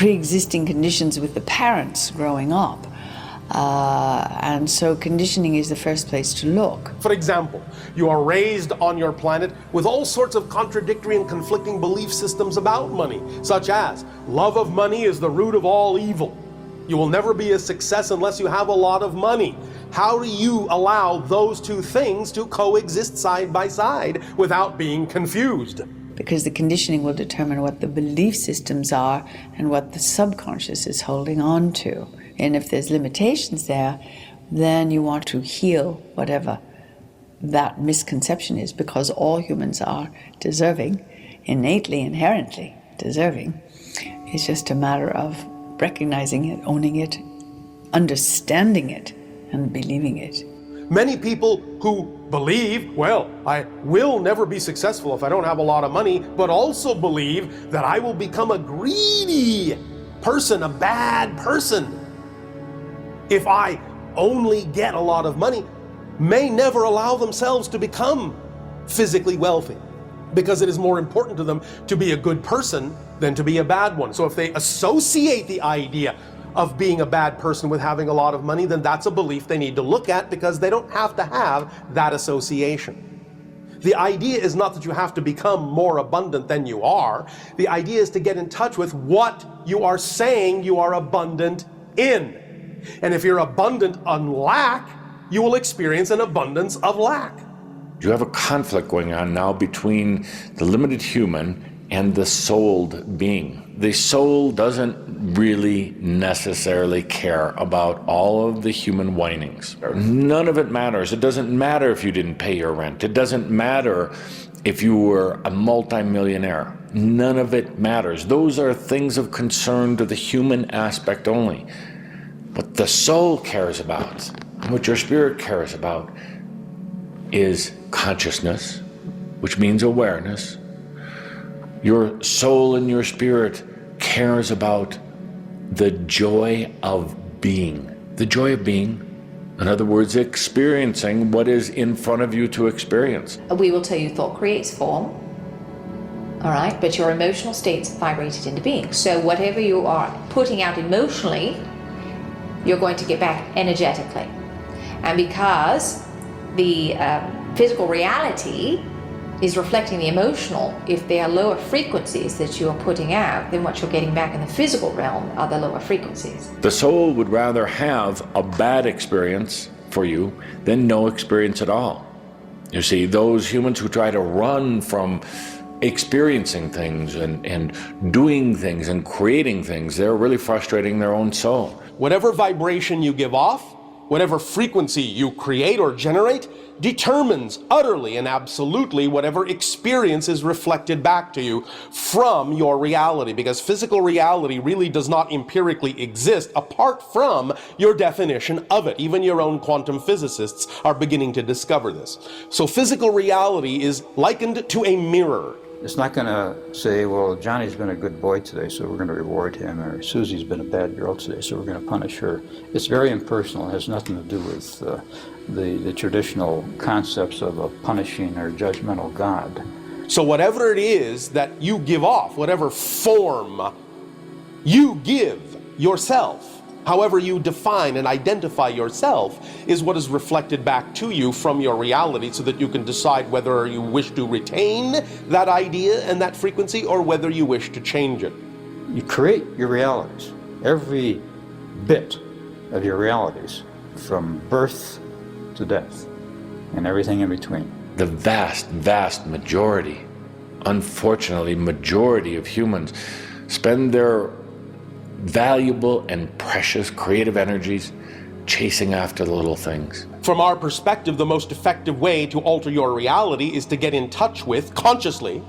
pre-existing conditions with the parents growing up. And so conditioning is the first place to look. For example, you are raised on your planet with all sorts of contradictory and conflicting belief systems about money, such as love of money is the root of all evil. You will never be a success unless you have a lot of money. How do you allow those two things to coexist side by side without being confused? Because the conditioning will determine what the belief systems are and what the subconscious is holding on to. And if there's limitations there, then you want to heal whatever that misconception is, because all humans are deserving, innately, inherently deserving. It's just a matter of recognizing it, owning it, understanding it, and believing it. Many people who believe, well, I will never be successful if I don't have a lot of money, but also believe that I will become a greedy person, a bad person, if I only get a lot of money, may never allow themselves to become physically wealthy, because it is more important to them to be a good person than to be a bad one. So if they associate the idea of being a bad person with having a lot of money, then that's a belief they need to look at, because they don't have to have that association. The idea is not that you have to become more abundant than you are. The idea is to get in touch with what you are saying you are abundant in. And if you're abundant on lack, you will experience an abundance of lack. You have a conflict going on now between the limited human and the souled being. The soul doesn't really necessarily care about all of the human whinings. None of it matters. It doesn't matter if you didn't pay your rent. It doesn't matter if you were a multimillionaire. None of it matters. Those are things of concern to the human aspect only. What the soul cares about, and what your spirit cares about, is consciousness, which means awareness. Your soul and your spirit cares about the joy of being. The joy of being, in other words, experiencing what is in front of you to experience. We will tell you thought creates form, all right, but your emotional state's vibrated into being. So whatever you are putting out emotionally, you're going to get back energetically. And because the physical reality is reflecting the emotional, if there are lower frequencies that you are putting out, then what you're getting back in the physical realm are the lower frequencies. The soul would rather have a bad experience for you than no experience at all. You see, those humans who try to run from experiencing things and doing things and creating things, they're really frustrating their own soul. Whatever vibration you give off, whatever frequency you create or generate, determines utterly and absolutely whatever experience is reflected back to you from your reality, because physical reality really does not empirically exist apart from your definition of it. Even your own quantum physicists are beginning to discover this. So physical reality is likened to a mirror. It's not going to say, well, Johnny's been a good boy today, so we're going to reward him, or Susie's been a bad girl today, so we're going to punish her. It's very impersonal. It has nothing to do with the traditional concepts of a punishing or judgmental God. So whatever it is that you give off, whatever form you give yourself, however you define and identify yourself, is what is reflected back to you from your reality, so that you can decide whether you wish to retain that idea and that frequency or whether you wish to change it. You create your realities, every bit of your realities, from birth to death and everything in between. The vast majority, unfortunately, majority of humans spend their valuable and precious creative energies chasing after the little things. From our perspective, the most effective way to alter your reality is to get in touch with, consciously,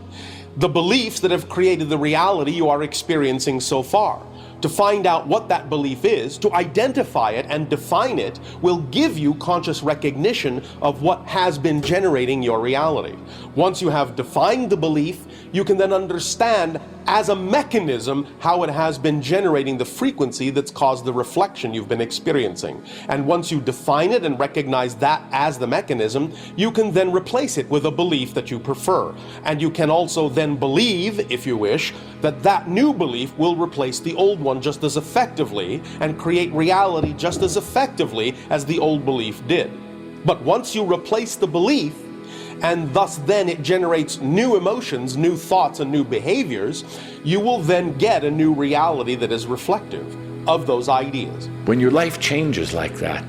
the beliefs that have created the reality you are experiencing so far. To find out what that belief is, to identify it and define it, will give you conscious recognition of what has been generating your reality. Once you have defined the belief, you can then understand as a mechanism how it has been generating the frequency that's caused the reflection you've been experiencing. And once you define it and recognize that as the mechanism, you can then replace it with a belief that you prefer. And you can also then believe, if you wish, that that new belief will replace the old one just as effectively and create reality just as effectively as the old belief did. But once you replace the belief, and thus then it generates new emotions, new thoughts, and new behaviors, you will then get a new reality that is reflective of those ideas. When your life changes like that,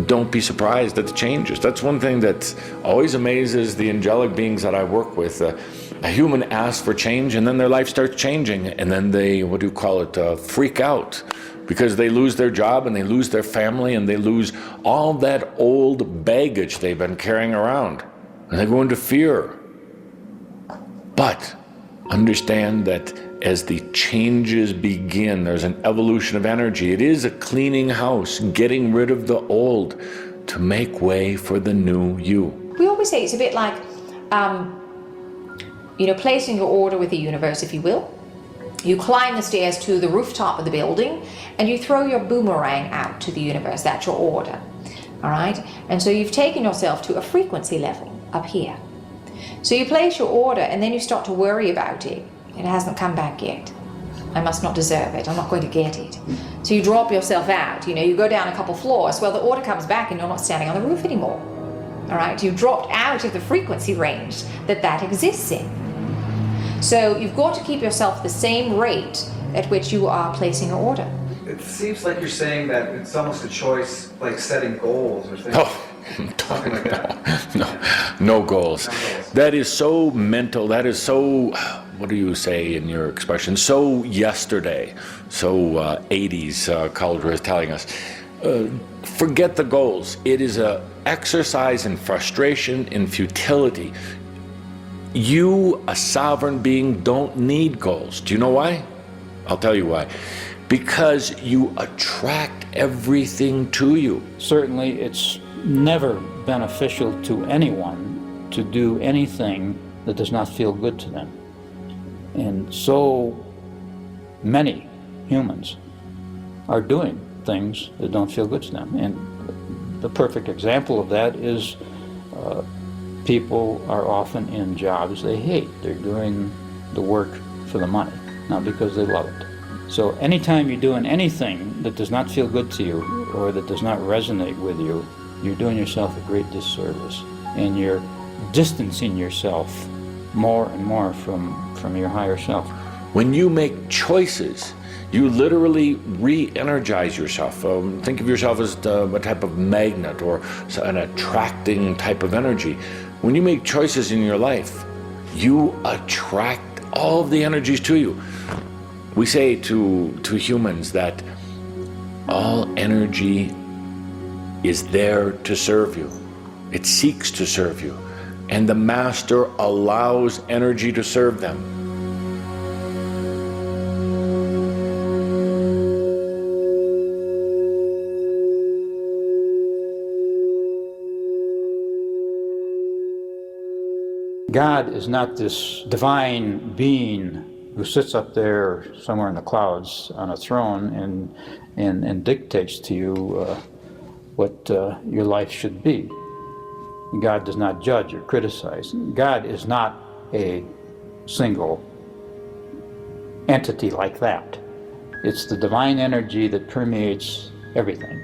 don't be surprised at the changes. That's one thing that always amazes the angelic beings that I work with. A human asks for change, and then their life starts changing, and then they, freak out, because they lose their job, and they lose their family, and they lose all that old baggage they've been carrying around. And they go into fear. But understand that as the changes begin, there's an evolution of energy. It is a cleaning house, getting rid of the old to make way for the new you. We always say it's a bit like, placing your order with the universe, if you will. You climb the stairs to the rooftop of the building and you throw your boomerang out to the universe. That's your order. All right? And so you've taken yourself to a frequency level up here. So you place your order and then you start to worry about it. It hasn't come back yet. I must not deserve it. I'm not going to get it. So you drop yourself out. You go down a couple floors. Well, the order comes back and you're not standing on the roof anymore. All right? You've dropped out of the frequency range that exists in. So you've got to keep yourself the same rate at which you are placing your order. It seems like you're saying that it's almost a choice, like setting goals or things. Something like that. No goals. That is so mental. That is so, what do you say in your expression? So yesterday. So 80s college was telling us. Forget the goals. It is an exercise in frustration, in futility. You, a sovereign being, don't need goals. Do you know why? I'll tell you why. Because you attract everything to you. Certainly, it's never beneficial to anyone to do anything that does not feel good to them. And so many humans are doing things that don't feel good to them. And the perfect example of that is people are often in jobs they hate. They're doing the work for the money, not because they love it. So anytime you're doing anything that does not feel good to you or that does not resonate with you, you're doing yourself a great disservice. And you're distancing yourself more and more from your higher self. When you make choices, you literally re-energize yourself. Think of yourself as a type of magnet or an attracting type of energy. When you make choices in your life, you attract all of the energies to you. We say to humans that all energy is there to serve you. It seeks to serve you. And the Master allows energy to serve them. God is not this divine being who sits up there somewhere in the clouds on a throne and dictates to you what your life should be. God does not judge or criticize. God is not a single entity like that. It's the divine energy that permeates everything.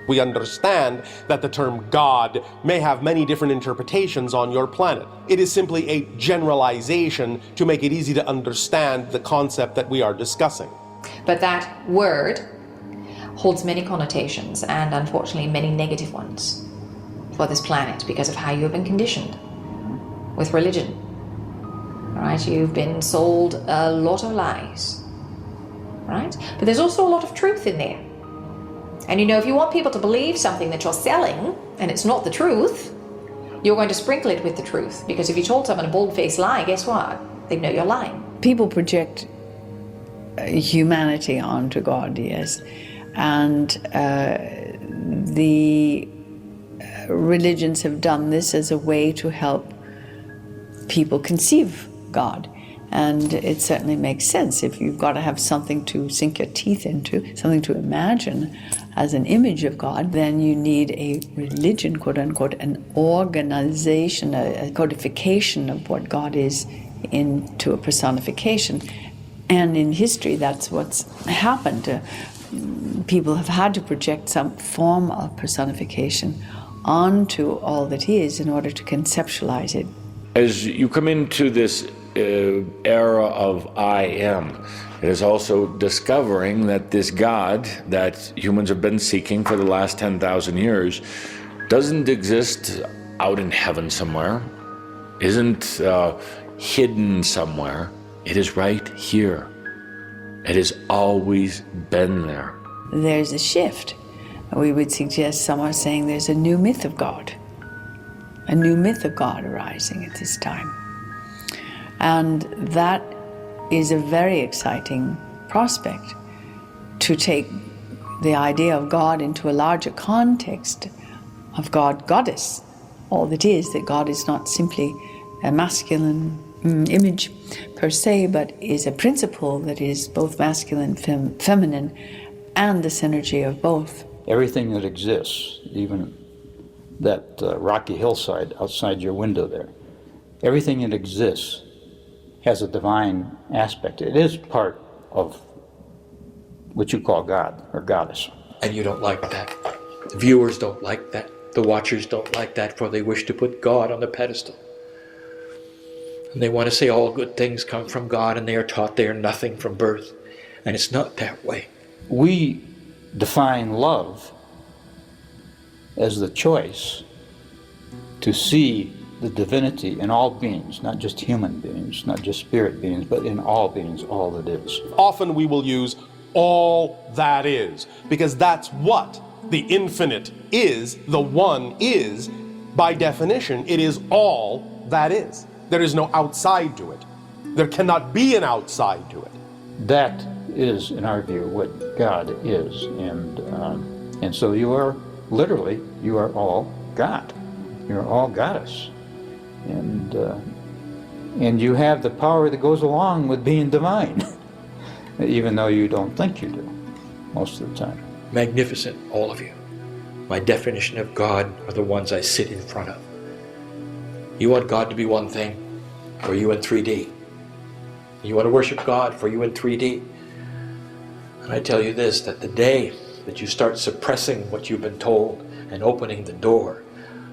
We understand that the term God may have many different interpretations on your planet. It is simply a generalization to make it easy to understand the concept that we are discussing. But that word holds many connotations and unfortunately many negative ones for this planet because of how you have been conditioned with religion. All right, you've been sold a lot of lies, right? But there's also a lot of truth in there. And if you want people to believe something that you're selling and it's not the truth, you're going to sprinkle it with the truth. Because if you told someone a bold-faced lie, guess what? They'd know you're lying. People project humanity onto God, yes. And the religions have done this as a way to help people conceive God. And it certainly makes sense. If you've got to have something to sink your teeth into, something to imagine as an image of God, then you need a religion, quote unquote, an organization, a codification of what God is into a personification. And in history, that's what's happened. People have had to project some form of personification onto all that is in order to conceptualize it. As you come into this era of I am, it is also discovering that this God that humans have been seeking for the last 10,000 years doesn't exist out in heaven somewhere, isn't hidden somewhere. It is right here. It has always been there. There's a shift. We would suggest some are saying there's a new myth of God arising at this time. And that is a very exciting prospect, to take the idea of God into a larger context of God, goddess, all that is, that God is not simply a masculine image per se, but is a principle that is both masculine, feminine, and the synergy of both. Everything that exists, even that rocky hillside outside your window there, everything that exists has a divine aspect. It is part of what you call God or goddess. And you don't like that. The viewers don't like that. The watchers don't like that, for they wish to put God on the pedestal. And they want to say all good things come from God, and they are taught they are nothing from birth. And it's not that way. We define love as the choice to see the divinity in all beings, not just human beings, not just spirit beings, but in all beings, all that is. Often we will use all that is, because that's what the infinite is, the one is. By definition, it is all that is. There is no outside to it. There cannot be an outside to it. That is, in our view, what God is. And so you are, literally, you are all God. You're all goddess. And you have the power that goes along with being divine, even though you don't think you do most of the time. Magnificent, all of you. My definition of God are the ones I sit in front of. You want God to be one thing, for you in 3D. You want to worship God, for you in 3D. And I tell you this, that the day that you start suppressing what you've been told and opening the door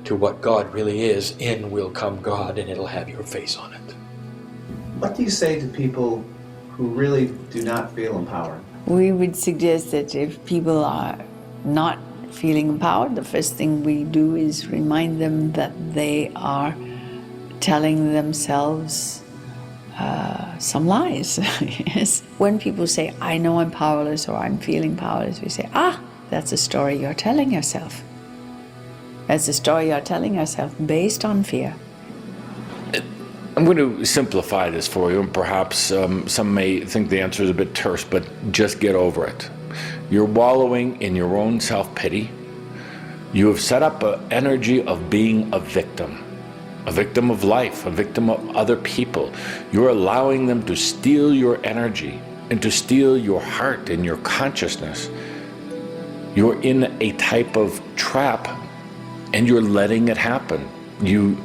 to what God really is, in will come God, and it'll have your face on it. What do you say to people who really do not feel empowered? We would suggest that if people are not feeling empowered, the first thing we do is remind them that they are telling themselves some lies. Yes. When people say, I know I'm powerless, or I'm feeling powerless, we say, that's a story you're telling yourself. That's a story you're telling yourself based on fear. I'm going to simplify this for you, and perhaps some may think the answer is a bit terse, but just get over it. You're wallowing in your own self-pity. You have set up an energy of being a victim of life, a victim of other people. You're allowing them to steal your energy and to steal your heart and your consciousness. You're in a type of trap, and you're letting it happen. You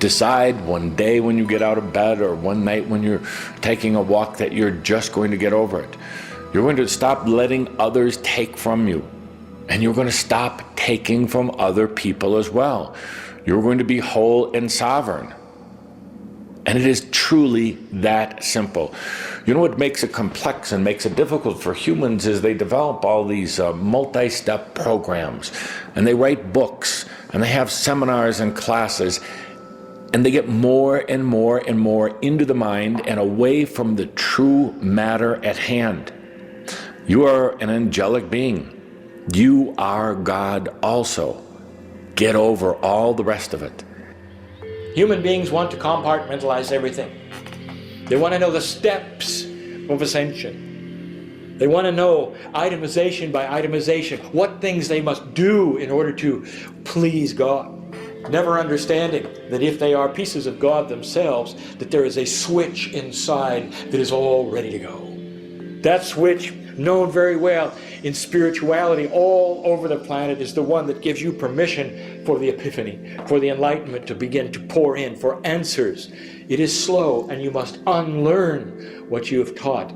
decide one day when you get out of bed, or one night when you're taking a walk, that you're just going to get over it. You're going to stop letting others take from you, and you're going to stop taking from other people as well. You're going to be whole and sovereign. And it is truly that simple. You know what makes it complex and makes it difficult for humans is they develop all these multi-step programs, and they write books, and they have seminars and classes, and they get more and more and more into the mind and away from the true matter at hand. You are an angelic being. You are God also. Get over all the rest of it. Human beings want to compartmentalize everything. They want to know the steps of ascension. They want to know itemization by itemization, what things they must do in order to please God. never understanding that if they are pieces of God themselves, that there is a switch inside that is all ready to go. That switch, known very well in spirituality all over the planet, is the one that gives you permission for the epiphany, for the enlightenment to begin to pour in, for answers. It is slow, and you must unlearn what you have taught,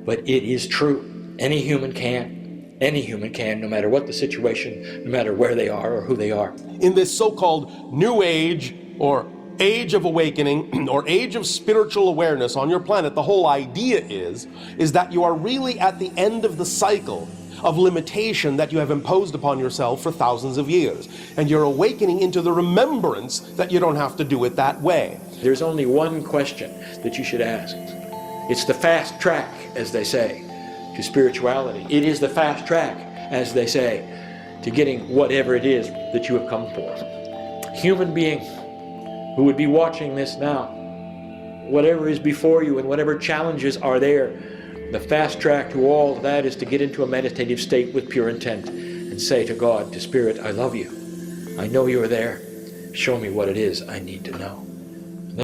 but it is true. Any human can. Any human can, no matter what the situation, no matter where they are or who they are. In this so-called New Age or Age of Awakening or Age of Spiritual Awareness on your planet, the whole idea is that you are really at the end of the cycle of limitation that you have imposed upon yourself for thousands of years. And you're awakening into the remembrance that you don't have to do it that way. There's only one question that you should ask. It's the fast track, as they say, to spirituality. It is the fast track, as they say, to getting whatever it is that you have come for. Human being who would be watching this now, whatever is before you and whatever challenges are there, the fast track to all of that is to get into a meditative state with pure intent and say to God, to Spirit, I love you. I know you are there. Show me what it is I need to know.